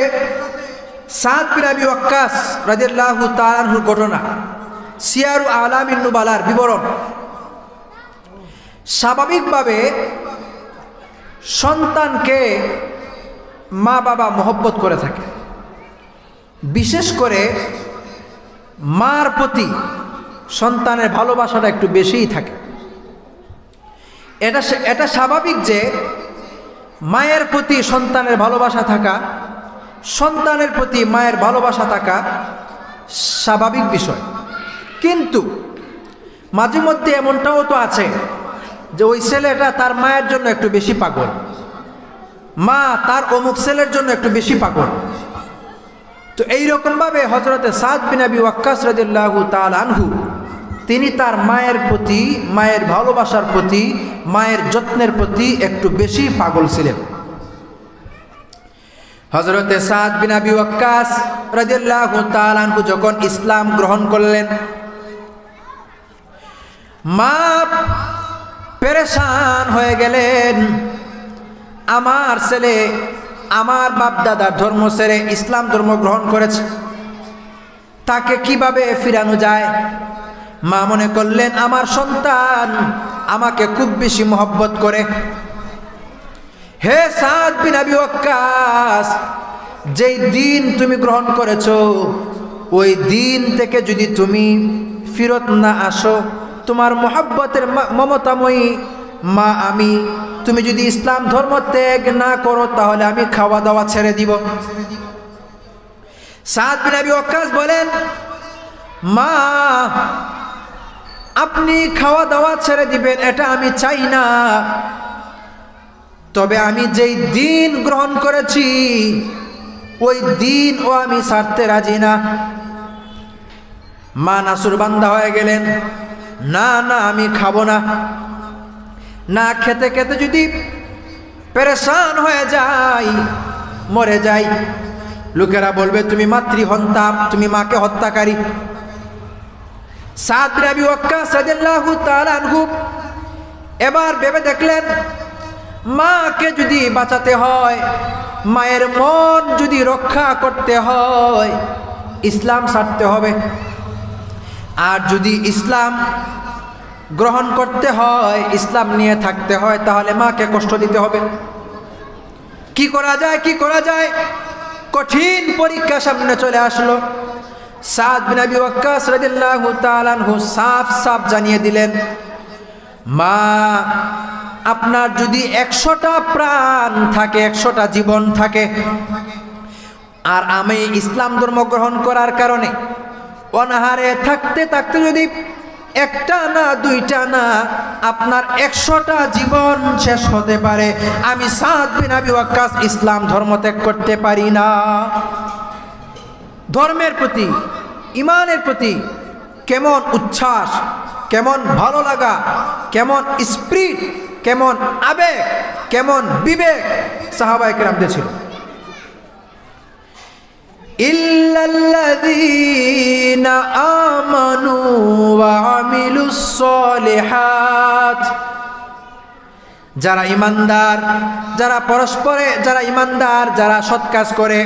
সাদ বিন আবি ওয়াক্কাস রাদিয়াল্লাহু তাআলা আনহুর ঘটনা, সিয়ারু আলামিন নুবালার বিবরণ। স্বাভাবিকভাবে সন্তানকে মা বাবা মহব্বত করে থাকে, বিশেষ করে মার প্রতি সন্তানের ভালোবাসাটা একটু বেশিই থাকে। এটা স্বাভাবিক যে মায়ের প্রতি সন্তানের ভালোবাসা থাকা, সন্তানের প্রতি মায়ের ভালোবাসা থাকা স্বাভাবিক বিষয়। কিন্তু মাঝে মধ্যে এমনটাও তো আছে যে ওই ছেলেটা তার মায়ের জন্য একটু বেশি পাগল, মা তার অমুক ছেলের জন্য একটু বেশি পাগল। তো এইরকমভাবে হযরতে সাদ বিন আবি ওয়াক্কাস রাদিয়াল্লাহু তাআলা আনহু, তিনি তার মায়ের প্রতি, মায়ের ভালোবাসার প্রতি, মায়ের যত্নের প্রতি একটু বেশি পাগল ছিলেন। হযরতে সাদ বিন আবি ওয়াক্কাস রাদিয়াল্লাহু তাআলা আনহু যখন ইসলাম গ্রহণ করলেন, মা পেরেশান হয়ে গেলেন। আমার ছেলে আমার বাপ দাদার ধর্ম ছেড়ে ইসলাম ধর্ম গ্রহণ করেছে, তাকে কিভাবে ফিরানো যায়? মা মনে করলেন আমার সন্তান আমাকে খুব বেশি মহব্বত করে। হে সাদ বিন আবি ওয়াক্কাস, যেই দিন তুমি গ্রহণ করেছো ওই দিন থেকে যদি তুমি ফিরত না আসো, তোমার মহব্বতের মমতাময়ী মা আমি, তুমি যদি ইসলাম ধর্ম ত্যাগ না করো তাহলে আমি খাওয়া দাওয়া ছেড়ে দিব। সাদ বিন আবি ওয়াক্কাস বলেন, মা আপনি খাওয়া দাওয়া ছেড়ে দিবেন এটা আমি চাই না, তবে আমি যেই দিন গ্রহণ করেছি ওই দিন ও আমি ছাড়তে রাজি না। মা নাসুরবান্দা হয়ে গেলেন, না না আমি খাবো না। না খেতে খেতে যদি পেরেশান হয়ে যাই, মরে যাই, লোকেরা বলবে তুমি মাতৃহত্যা, তুমি মাকে হত্যাকারী। সাদ বিন আবি ওয়াক্কাস রাদিয়াল্লাহু তাআলা আনহু এবার ভেবে দেখলেন, মাকে যদি বাঁচাতে হয়, মায়ের মন যদি রক্ষা করতে হয়, ইসলাম ছাড়তে হবে। আর যদি ইসলাম গ্রহণ করতে হয়, ইসলাম নিয়ে থাকতে হয়, তাহলে মাকে কষ্ট দিতে হবে। কি করা যায়, কি করা যায়? কঠিন পরীক্ষা সামনে চলে আসলো। সাদ বিন আবি ওয়াক্কাস রাদিয়াল্লাহু তাআলা আনহু সাফ সাফ জানিয়ে দিলেন, মা আপনার যদি 100টা প্রাণ থাকে, 100টা জীবন থাকে, আর আমি ইসলাম ধর্ম গ্রহণ করার কারণে অনাহারে থাকতে থাকতে যদি একটা না দুইটা না আপনার 100টা জীবন শেষ হতে পারে, আমি সাদ বিন আবি ওয়াক্কাস ইসলাম ধর্ম ত্যাগ করতে পারি না। ধর্মের প্রতি, ইমানের প্রতি কেমন উচ্ছ্বাস, কেমন ভালো লাগা, কেমন স্পিরিট, কেমন আবেগ, কেমন বিবেক সাহাবায়ে কেরামদের ছিল। ইল্লাল্লাযীনা আমানু ওয়া আমিলুস সলিহাত, যারা ঈমানদার, যারা পরস্পরে, যারা ঈমানদার, যারা সৎ কাজ করে,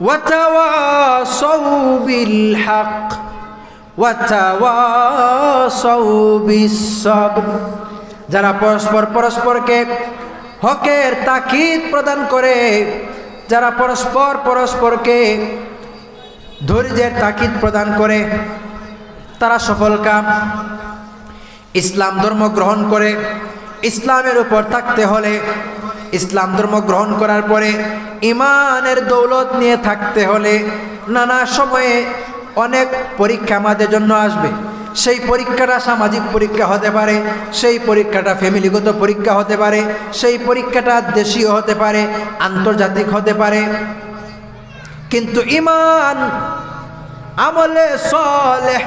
ওয়া তাওয়াসাউ বিল হক ওয়া তাওয়াসাউ বিস সাবর, যারা পরস্পরকে হকের তাকিদ প্রদান করে, যারা পরস্পরকে ধৈর্যের তাকিদ প্রদান করে, তারা সফল কাম। ইসলাম ধর্ম গ্রহণ করে ইসলামের উপর থাকতে হলে, ইসলাম ধর্ম গ্রহণ করার পরে ইমানের দৌলত নিয়ে থাকতে হলে নানা সময়ে অনেক পরীক্ষা আমাদের জন্য আসবে। সেই পরীক্ষাটা সামাজিক পরীক্ষা হতে পারে, সেই পরীক্ষাটা ফ্যামিলিগত পরীক্ষা হতে পারে, সেই পরীক্ষাটা দেশীয় হতে পারে, আন্তর্জাতিক হতে পারে। কিন্তু ঈমান, আমলে সালেহ,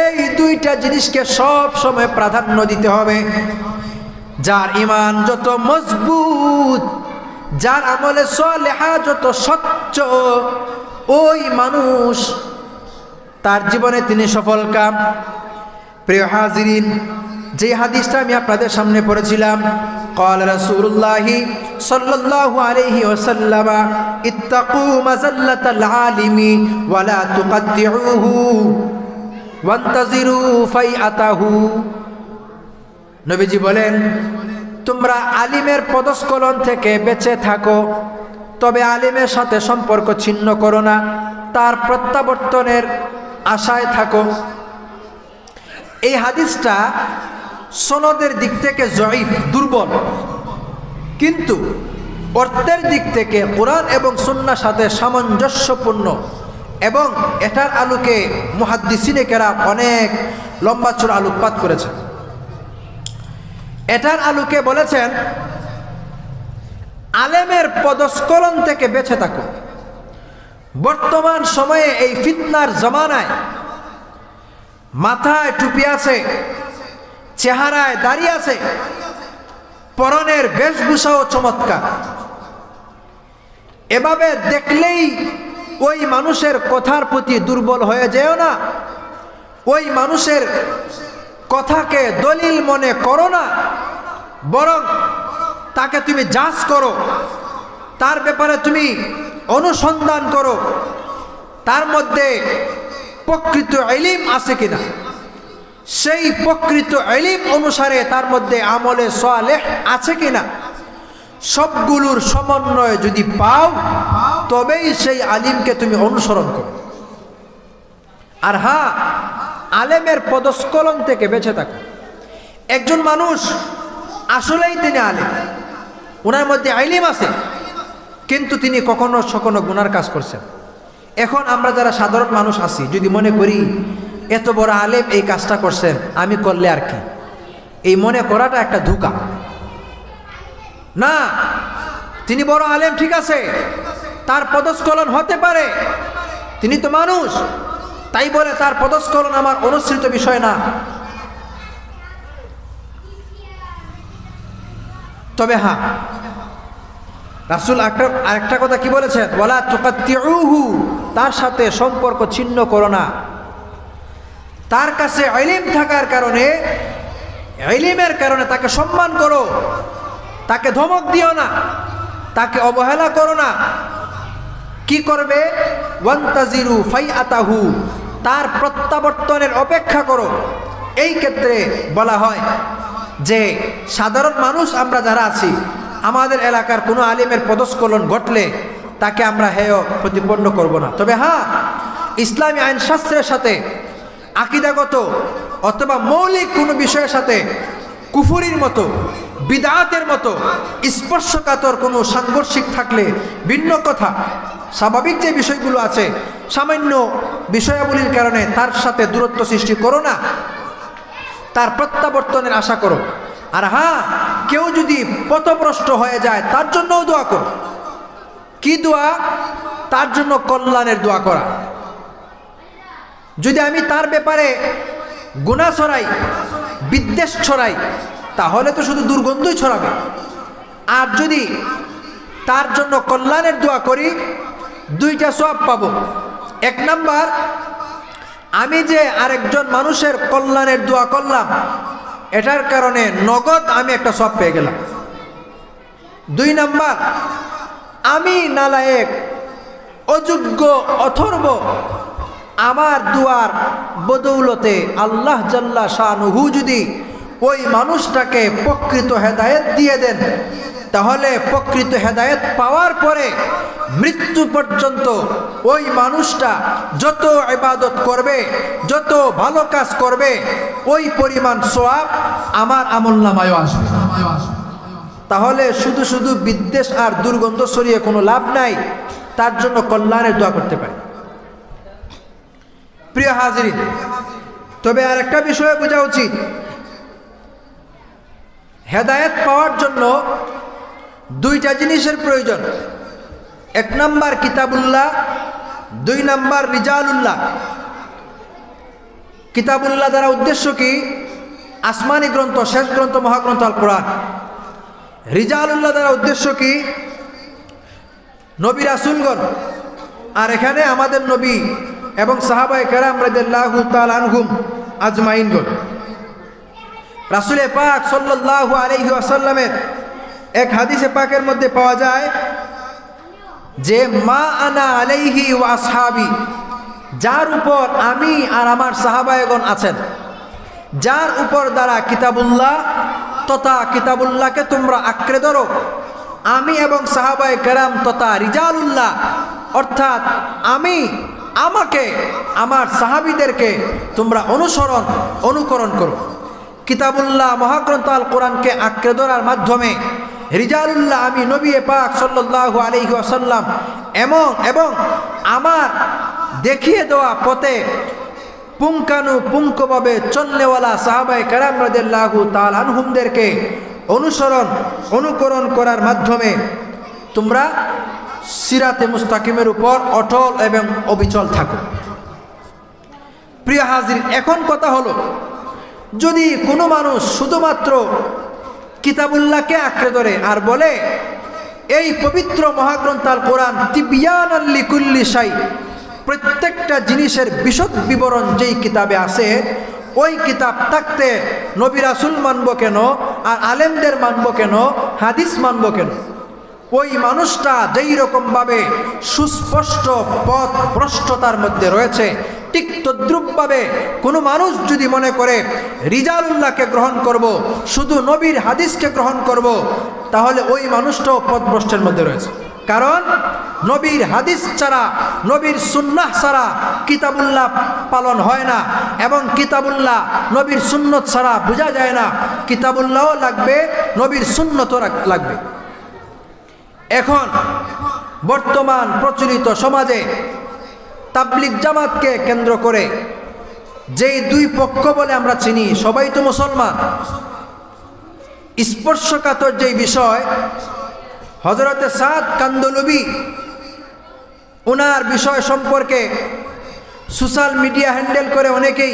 এই দুইটা জিনিসকে সব সময় প্রাধান্য দিতে হবে। যার ঈমান যত মজবুত, যার আমলে সালেহা যত স্বচ্ছ, ওই মানুষ তার জীবনে তিনি সফল কাম। প্রিয় হাজিরিন, যে হাদিসটা আমি আপনাদের সামনে পড়েছিলাম, قال رسول الله صلى الله عليه وسلم اتقوا مزلة العالم ولا تقطعوه وانتظروا فيئته। নবীজি বলেন, তোমরা আলিমের পদস্খলন থেকে বেঁচে থাকো, তবে আলিমের সাথে সম্পর্ক ছিন্ন করো না, তার প্রত্যাবর্তনের আশায় থাকো। এই হাদিসটা সনদের দিক থেকে জয়ীফ, দুর্বল, কিন্তু অর্থের দিক থেকে কোরআন এবং সুন্নাহর সাথে সামঞ্জস্যপূর্ণ, এবং এটার আলোকে মুহাদ্দিসিনে কেরাম অনেক লম্বা চূড়া আলোকপাত করেছেন। এটার আলোকে বলেছেন, আলেমের পদস্খলন থেকে বেঁচে থাকো। বর্তমান সময়ে এই ফিতনার জমানায় মাথায় টুপি আছে, চেহারায় দাড়ি আছে, পরনের বেশভূষাও চমৎকার, এভাবে দেখলেই ওই মানুষের কথার প্রতি দুর্বল হয়ে যেও না, ওই মানুষের কথাকে দলিল মনে করো না, বরং তাকে তুমি যাচ করো, তার ব্যাপারে তুমি অনুসন্ধান করো, তার মধ্যে প্রকৃত ইলম আছে কিনা, সেই প্রকৃত ইলম অনুসারে তার মধ্যে আমলে সালেহ আছে কিনা, সবগুলোর সমন্বয় যদি পাও তবেই সেই আলিমকে তুমি অনুসরণ করো। আর হ্যাঁ, আলেমের পদস্খলন থেকে বেঁচে থাকো। একজন মানুষ আসলেই তিনি আলেম, ওনার মধ্যে ইলম আছে, কিন্তু তিনি কখনো কখনো গুনার কাজ করছেন। এখন আমরা যারা সাধারণ মানুষ আছি, যদি মনে করি এত বড় আলেম এই কাজটা করছেন, আমি করলে আর কি, এই মনে করাটা একটা ধোঁকা। না, তিনি বড় আলেম ঠিক আছে, তার পদস্খলন হতে পারে, তিনি তো মানুষ, তাই বলে তার পদস্খলন আমার অনুসৃত বিষয় না। তবে হ্যাঁ, রাসূল আরেকটা কথা কি বলেছেন, ওয়ালা তুকাত্তিউহু, তার সাথে সম্পর্ক ছিন্ন করো না। তার কাছে ইলম থাকার কারণে, ইলমের কারণে তাকে সম্মান করো, তাকে ধমক দিও না, তাকে অবহেলা করো না। কি করবে, ওয়ান্তাজিরু ফাইআতাহু, তার প্রত্যাবর্তনের অপেক্ষা করো। এই ক্ষেত্রে বলা হয় যে সাধারণ মানুষ আমরা যারা আছি, আমাদের এলাকার কোনো আলিমের পদস্খলন ঘটলে তাকে আমরা হেয় প্রতিপন্ন করব না। তবে হ্যাঁ, ইসলামী আইন শাস্ত্রের সাথে আকীদাগত অথবা মৌলিক কোনো বিষয়ের সাথে কুফরির মতো, বিদআতের মতো স্পর্শকাতর কোনো সাংঘর্ষিক থাকলে ভিন্ন কথা। স্বাভাবিক যে বিষয়গুলো আছে, সামান্য বিষয়াবলীর কারণে তার সাথে দূরত্ব সৃষ্টি করো না, তার প্রত্যাবর্তনের আশা করো। আর হ্যাঁ, কেউ যদি পথভ্রষ্ট হয়ে যায় তার জন্যও দোয়া করো। কি দোয়া? তার জন্য কল্যাণের দোয়া করা। যদি আমি তার ব্যাপারে গুনাহ ছড়াই, বিদ্বেষ ছড়াই, তাহলে তো শুধু দুর্গন্ধই ছড়াবে। আর যদি তার জন্য কল্যাণের দোয়া করি, দুইটা সওয়াব পাবো। এক নাম্বার, আমি যে আরেকজন মানুষের কল্যাণের দোয়া করলাম, এটার কারণে নগদ আমি একটা সওয়াব পেয়ে গেলাম। দুই নাম্বার, আমি নালায়েক, অযোগ্য, অথর্ব, আমার দুয়ার বদৌলতে আল্লাহ জাল্লা শানুহু যদি ওই মানুষটাকে প্রকৃত হেদায়েত দিয়ে দেন, তাহলে প্রকৃত হেদায়েত পাওয়ার পরে মৃত্যু পর্যন্ত ওই মানুষটা যত ইবাদত করবে, যত ভালো কাজ করবে, ওই পরিমাণ সওয়াব আমার আমলনামায় আসবে। তাহলে শুধু শুধু বিদ্বেষ আর দুর্গন্ধ ছড়িয়ে কোনো লাভ নাই, তার জন্য কল্যাণের দোয়া করতে পারি। প্রিয় হাজিরিন, তবে আর একটা বিষয় বোঝা উচিত, হেদায়েত পাওয়ার জন্য দুইটা জিনিসের প্রয়োজন। এক নাম্বার কিতাবুল্লাহ, দুই নাম্বার রিজালুল্লাহ। কিতাবুল্লাহ দ্বারা উদ্দেশ্য কি? আসমানি গ্রন্থ, শেষ গ্রন্থ, মহাগ্রন্থ আল কোরআন। রিজালুল্লাহ দ্বারা উদ্দেশ্য কি? নবী রাসূলগণ। আর এখানে আমাদের নবী এবং সাহাবায়ে কেরাম রাদিয়াল্লাহু তাআলা আনহুম আজমাইনগণ। রাসূলে পাক সাল্লাল্লাহু আলাইহি ওয়াসাল্লামের এক হাদিসে পাকের মধ্যে পাওয়া যায় যে মা আনা আলাইহি ওয়া আসহাবি, যার উপর আমি আর আমার সাহাবায়েগণ আছেন, যার উপর দ্বারা কিতাবুল্লাহ তথা কিতাবুল্লাহকে তোমরা আঁকড়ে ধরো, আমি এবং সাহাবায়ে কেরাম তথা রিজালুল্লাহ, অর্থাৎ আমাকে আমার সাহাবীদেরকে তোমরা অনুকরণ করো। কিতাবুল্লাহ মহাগ্রন্থ আল কোরআনকে আঁকড়ে ধরার মাধ্যমে রিজালুল্লাহ, আমি নবী পাক সাল্লাল্লাহু আলাইহি ওয়াসাল্লাম এবং আমার দেখিয়ে দেওয়া পথে পুঙ্খানুপুঙ্খভাবে চলনেওয়ালা সাহাবায়ে কেরাম রাদিয়াল্লাহু তাআলা আনহুমদেরকে অনুকরণ করার মাধ্যমে তোমরা সিরাতে মুস্তাকিমের উপর অটল এবং অবিচল থাকো। প্রিয় হাজির, এখন কথা হলো, যদি কোনো মানুষ শুধুমাত্র কিতাবুল্লাহকে আঁকড়ে ধরে আর বলে এই পবিত্র মহাগ্রন্থ আল কোরআন তিবিয়ানাল লিকুল্লি শাই, প্রত্যেকটা জিনিসের বিশদ বিবরণ যেই কিতাবে আছে, ওই কিতাব থাকতে নবী রাসূল মানব কেন, আর আলেমদের মানব কেন, হাদিস মানব কেন? ওই মানুষটা যেই রকমভাবে সুস্পষ্ট পথ ভ্রষ্টতার মধ্যে রয়েছে, ঠিক তদ্রূপভাবে কোনো মানুষ যদি মনে করে রিজালুল্লাহকে গ্রহণ করব, শুধু নবীর হাদিসকে গ্রহণ করব, তাহলে ওই মানুষটাও পথভ্রষ্টের মধ্যে রয়েছে। কারণ নবীর হাদিস ছাড়া, নবীর সুন্নাহ ছাড়া কিতাবুল্লাহ পালন হয় না, এবং কিতাবুল্লাহ নবীর সুন্নত ছাড়া বোঝা যায় না। কিতাবুল্লাহও লাগবে, নবীর সুন্নতও লাগবে। এখন বর্তমান প্রচলিত সমাজে তাবলিগ জামাতকে কেন্দ্র করে যেই দুই পক্ষ বলে আমরা চিনি, সবাই তো মুসলমান, স্পর্শকাতর যেই বিষয়, হযরতে সাদ কান্দলবি ওনার বিষয় সম্পর্কে সোশ্যাল মিডিয়া হ্যান্ডেল করে অনেকেই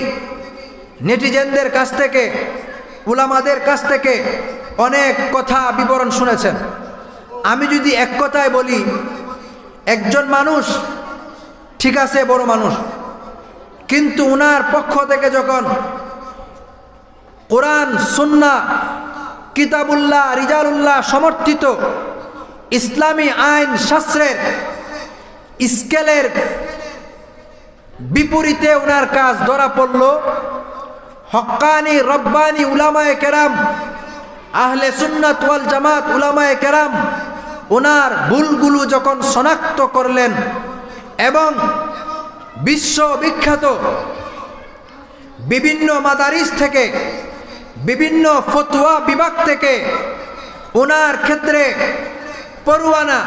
নেটিজেনদের কাছ থেকে, উলামাদের কাছ থেকে অনেক কথা বিবরণ শুনেছেন। আমি যদি এক কথায় বলি, একজন মানুষ ঠিক আছে, বড় মানুষ, কিন্তু ওনার পক্ষ থেকে যখন কোরআন, সুন্নাহ, কিতাবুল্লাহ, রিজালুল্লাহ সমর্থিত ইসলামী আইন শাস্ত্রের স্কেলের বিপরীতে ওনার কাজ ধরা পড়ল, হক্কানি রব্বানি উলামায়ে কেরাম, আহলে সুন্নাত ওয়াল জামাত উলামায়ে কেরাম ওনার ভুলগুলো যখন শনাক্ত করলেন এবং বিশ্ববিখ্যাত বিভিন্ন মাদারিস থেকে, বিভিন্ন ফতোয়া বিভাগ থেকে ওনার ক্ষেত্রে পরোয়ানা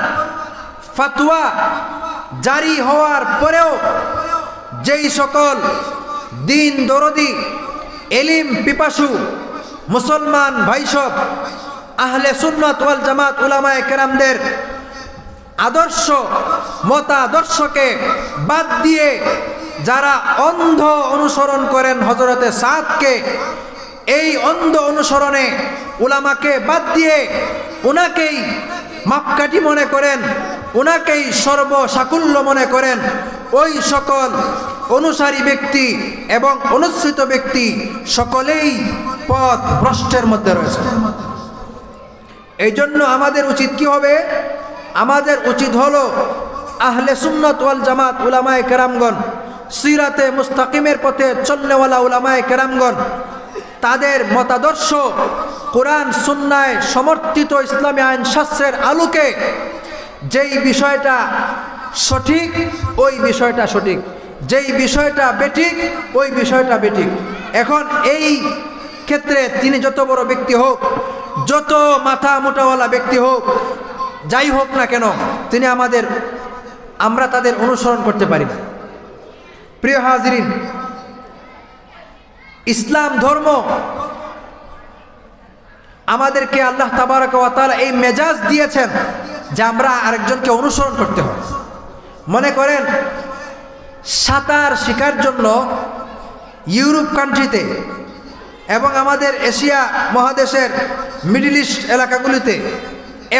ফাতোয়া জারি হওয়ার পরেও যেই সকল দিন দরদি, এলিম পিপাসু মুসলমান ভাইসব আহলে সুন্নাত ওয়াল জামাত উলামায়ে কেরামদের আদর্শ মতাদর্শকে বাদ দিয়ে যারা অন্ধ অনুসরণ করেন হযরতে সাদকে, এই অন্ধ অনুসরণে উলামাকে বাদ দিয়ে ওনাকেই মাপকাঠি মনে করেন, ওনাকেই সর্বসাকুল্য মনে করেন, ওই সকল অনুসারী ব্যক্তি এবং অনুসৃত ব্যক্তি সকলেই পথ ভ্রষ্টের মধ্যে রয়েছে। এই জন্য আমাদের উচিত কি হবে? আমাদের উচিত হলো আহলে সুন্নাত ওয়াল জামাত উলামায়ে কেরামগণ, সিরাতে মুস্তাকিমের পথে চলনেওয়ালা উলামায়ে কেরামগণ, তাদের মতাদর্শ কোরআন সুন্নায় সমর্থিত ইসলামী আইন শাস্ত্রের আলোকে যেই বিষয়টা সঠিক ওই বিষয়টা সঠিক, যেই বিষয়টা বেঠিক ওই বিষয়টা বেঠিক। এখন এই ক্ষেত্রে তিনি যত বড় ব্যক্তি হোক, যত মাথা মোটাওয়ালা ব্যক্তি হোক, যাই হোক না কেন, তিনি আমরা তাদের অনুসরণ করতে পারি না। প্রিয় হাজিরিন, ইসলাম ধর্ম আমাদেরকে আল্লাহ তাবারক ওয়া তাআলা এই মেজাজ দিয়েছেন যে আমরা আরেকজনকে অনুসরণ করতে হয়। মনে করেন সাঁতার শেখার জন্য ইউরোপ কান্ট্রিতে এবং আমাদের এশিয়া মহাদেশের মিডল ইস্ট এলাকাগুলিতে,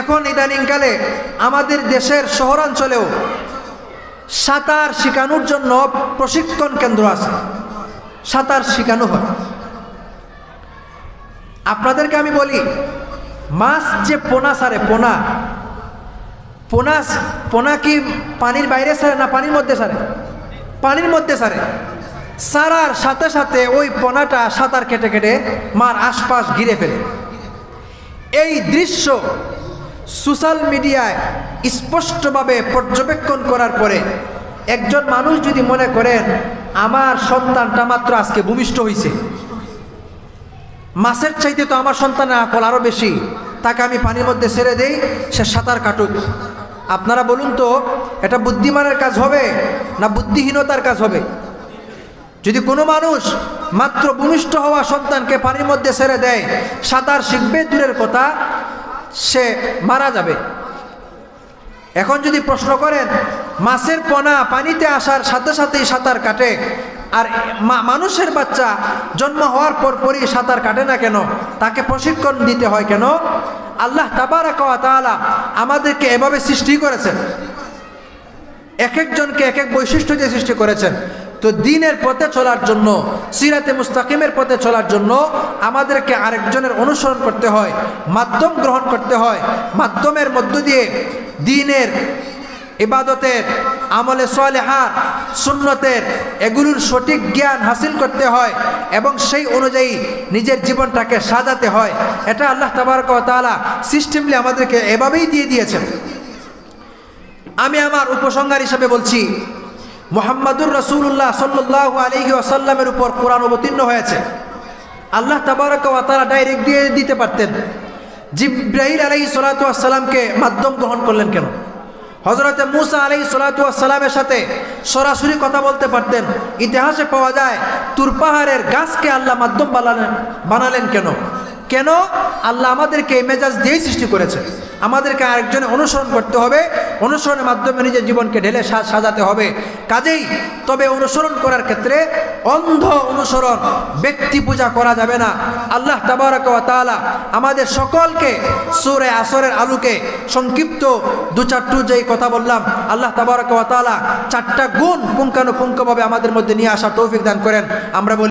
এখন ইদানিংকালে আমাদের দেশের শহরাঞ্চলেও সাঁতার শেখানোর জন্য প্রশিক্ষণ কেন্দ্র আছে, সাঁতার শেখানো হয়। আপনাদেরকে আমি বলি, মাছ যে পোনা ছাড়ে, পোনা কি পানির বাইরে ছাড়ে না পানির মধ্যে ছাড়ে? পানির মধ্যে ছাড়ে। ছাড়ার সাথে সাথে ওই পোনাটা সাঁতার কেটে কেটে মার আশপাশ ঘিরে ফেলে। এই দৃশ্য সোশ্যাল মিডিয়ায় স্পষ্টভাবে পর্যবেক্ষণ করার পরে একজন মানুষ যদি মনে করেন আমার সন্তানটা মাত্র আজকে ভূমিষ্ঠ হয়েছে, মাছের চাইতে তো আমার সন্তানের আকল আরও বেশি, তাকে আমি পানির মধ্যে ছেড়ে দেই, সে সাঁতার কাটুক। আপনারা বলুন তো, এটা বুদ্ধিমানের কাজ হবে না বুদ্ধিহীনতার কাজ হবে? যদি কোনো মানুষ মাত্র ভূমিষ্ঠ হওয়া সন্তানকে পানির মধ্যে ছেড়ে দেয়, সাঁতার শিখবে দূরের কথা, সে মারা যাবে। এখন যদি প্রশ্ন করেন মাছের পোনা পানিতে আসার সাথে সাথেই সাঁতার কাটে, আর মানুষের বাচ্চা জন্ম হওয়ার পরপরই সাঁতার কাটে না কেন? তাকে প্রশিক্ষণ দিতে হয় কেন? আল্লাহ তাবারাক ওয়া তাআলা আমাদেরকে এভাবে সৃষ্টি করেছেন, এক একজনকে এক এক বৈশিষ্ট্য দিয়ে সৃষ্টি করেছেন। তো দ্বীনের পথে চলার জন্য, সিরাতে মুস্তাকিমের পথে চলার জন্য আমাদেরকে আরেকজনের অনুসরণ করতে হয়, মাধ্যম গ্রহণ করতে হয়। মাধ্যমের মধ্য দিয়ে দ্বীনের, ইবাদতের, আমলে সালেহাত, সুন্নতের এগুলোর সঠিক জ্ঞান হাসিল করতে হয় এবং সেই অনুযায়ী নিজের জীবনটাকে সাজাতে হয়। এটা আল্লাহ তাবারক ওয়া তাআলা সিস্টেমলি আমাদেরকে এভাবেই দিয়ে দিয়েছেন। আমি আমার উপসংহার হিসেবে বলছি, মুহাম্মাদুর রাসূলুল্লাহ সাল্লাল্লাহু আলাইহি ওয়াসাল্লামের উপর কোরআন অবতীর্ণ হয়েছে। আল্লাহ তাবারক ওয়া তাআলা ডাইরেক্ট দিয়ে দিতে পারতেন। জিবরাইল আলাইহিস সালাতু ওয়াস সালামকে মাধ্যম গ্রহণ করলেন কেন? হযরতে মূসা আলাইহিস সালাতু ওয়াস সালামের সাথে সরাসরি কথা বলতে পারতেন। ইতিহাসে পাওয়া যায় তুর পাহাড়ের গাছকে আল্লাহ মাধ্যম বানালেন কেন? কেন? আল্লাহ আমাদেরকে এই মেজাজ দিয়েই সৃষ্টি করেছে। আমাদেরকে আরেকজনে অনুসরণ করতে হবে, অনুসরণের মাধ্যমে নিজের জীবনকে ঢেলে সাজাতে হবে। কাজেই তবে অনুসরণ করার ক্ষেত্রে অন্ধ অনুসরণ, ব্যক্তি পূজা করা যাবে না। আল্লাহ তাবারক ওয়া তাআলা আমাদের সকলকে সূরা আসরের আলোকে সংক্ষিপ্ত দু চারটু যেই কথা বললাম, আল্লাহ তাবারক ওয়া তাআলা 4টা গুণ পুঙ্খানুপুঙ্খভাবে আমাদের মধ্যে নিয়ে আসার তৌফিক দান করেন। আমরা বলি